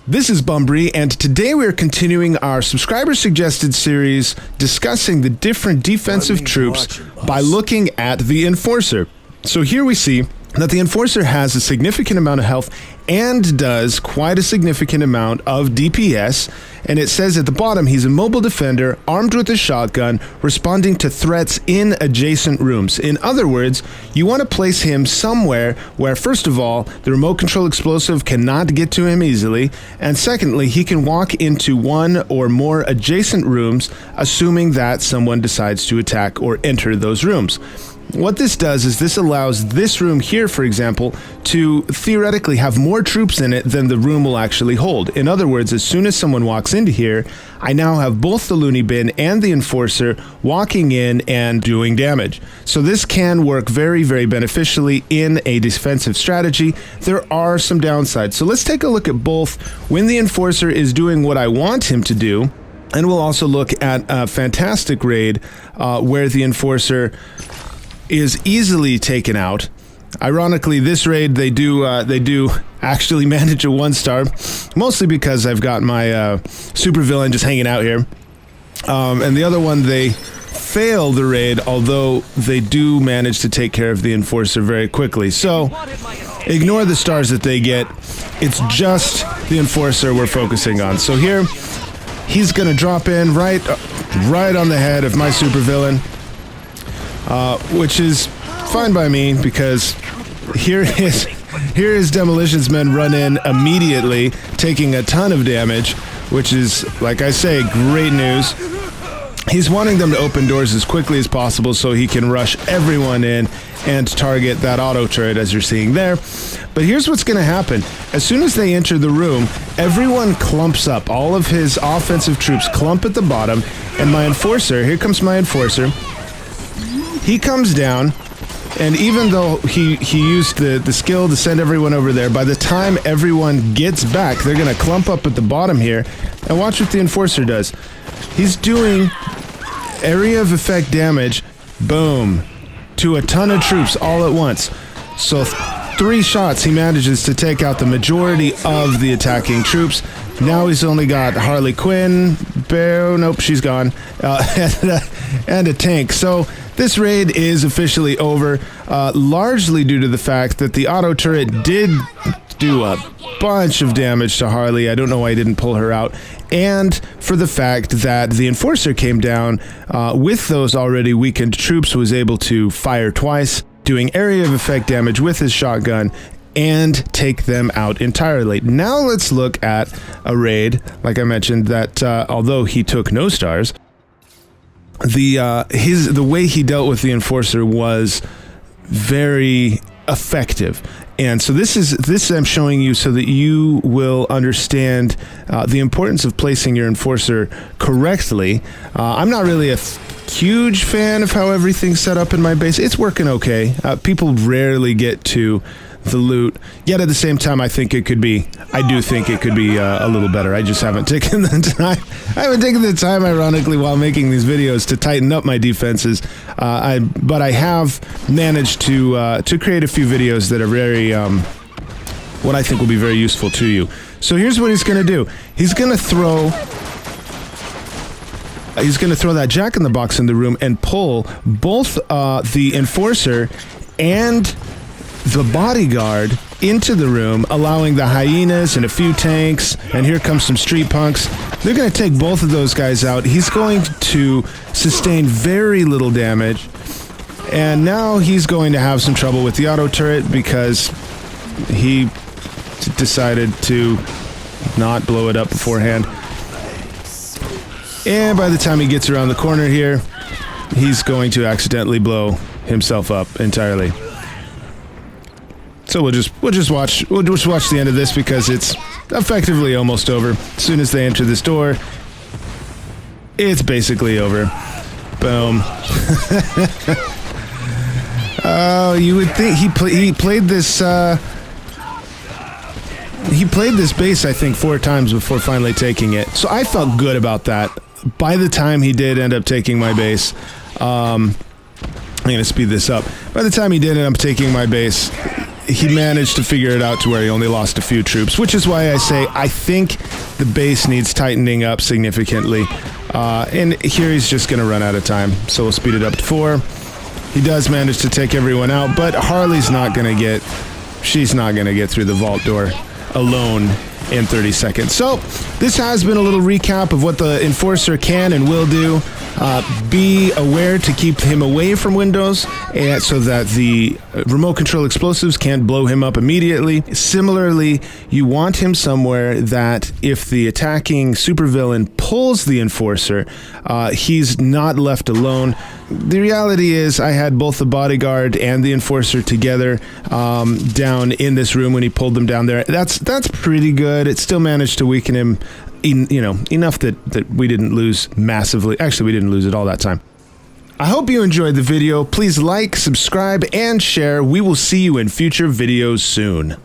This is Bumbree, and today we are continuing our subscriber-suggested series discussing the different defensive troops by looking at the Enforcer. So here we see that the Enforcer has a significant amount of health and does quite a significant amount of DPS, and it says at the bottom he's a mobile defender armed with a shotgun responding to threats in adjacent rooms. In other words, you want to place him somewhere where, first of all, the remote control explosive cannot get to him easily, and secondly, he can walk into one or more adjacent rooms, assuming that someone decides to attack or enter those rooms. What this does is this allows this room here, for example, to theoretically have more troops in it than the room will actually hold. In other words, as soon as someone walks into here, I now have both the Looney Bin and the Enforcer walking in and doing damage. So this can work very, very beneficially in a defensive strategy. There are some downsides. So let's take a look at both when the Enforcer is doing what I want him to do, and we'll also look at a fantastic raid where the Enforcer is easily taken out. Ironically, this raid they do actually manage a 1-star, mostly because I've got my supervillain just hanging out here. And the other one they fail the raid, although they do manage to take care of the Enforcer very quickly. So ignore the stars that they get. It's just the Enforcer we're focusing on. So here he's gonna drop in right on the head of my supervillain. Which is fine by me, because here his demolitions men run in immediately, taking a ton of damage, which is, like I say, great news. He's wanting them to open doors as quickly as possible so he can rush everyone in and target that auto turret, as you're seeing there. But here's what's going to happen. As soon as they enter the room, everyone clumps up. All of his offensive troops clump at the bottom, and my Enforcer, here comes my Enforcer. He comes down, and even though he used the skill to send everyone over there, by the time everyone gets back, they're going to clump up at the bottom here. And watch what the Enforcer does. He's doing area of effect damage, boom, to a ton of troops all at once. So 3 shots, he manages to take out the majority of the attacking troops. Now he's only got Harley Quinn, nope, she's gone, and a tank. So this raid is officially over, largely due to the fact that the auto turret did do a bunch of damage to Harley. I don't know why I didn't pull her out. And for the fact that the Enforcer came down with those already weakened troops, was able to fire twice, doing area of effect damage with his shotgun, and take them out entirely. Now let's look at a raid, like I mentioned, that although he took no stars, the way he dealt with the Enforcer was very effective. And so this I'm showing you so that you will understand the importance of placing your Enforcer correctly. I'm not really a huge fan of how everything's set up in my base. It's working okay. People rarely get to the loot, yet at the same time I do think it could be a little better. I just haven't taken the time, ironically, while making these videos, to tighten up my defenses. But I have managed to create a few videos that are very what I think will be very useful to you. So here's what he's gonna do. He's gonna throw that jack-in-the-box in the room and pull both the Enforcer and the bodyguard into the room, allowing the hyenas and a few tanks, and here comes some street punks. They're going to take both of those guys out. He's going to sustain very little damage, and now he's going to have some trouble with the auto turret because he decided to not blow it up beforehand. And by the time he gets around the corner here, he's going to accidentally blow himself up entirely. So we'll just watch the end of this, because it's effectively almost over. As soon as they enter this door, it's basically over. Boom. Oh, you would think he played this base, I think, 4 times before finally taking it. So I felt good about that. By the time he did end up taking my base, I'm going to speed this up. By the time he did end up taking my base, he managed to figure it out to where he only lost a few troops, which is why I say I think the base needs tightening up significantly. And here he's just going to run out of time, so we'll speed it up to 4. He does manage to take everyone out, but Harley's not going to get... She's not going to get through the vault door alone in 30 seconds. So this has been a little recap of what the Enforcer can and will do. Be aware to keep him away from windows so that the remote control explosives can't blow him up immediately. Similarly, you want him somewhere that if the attacking supervillain pulls the Enforcer, he's not left alone. The reality is I had both the bodyguard and the Enforcer together down in this room when he pulled them down there. That's pretty good. It still managed to weaken him enough that we didn't lose massively. Actually, we didn't lose it all that time. I hope you enjoyed the video. Please like, subscribe, and share. We will see you in future videos soon.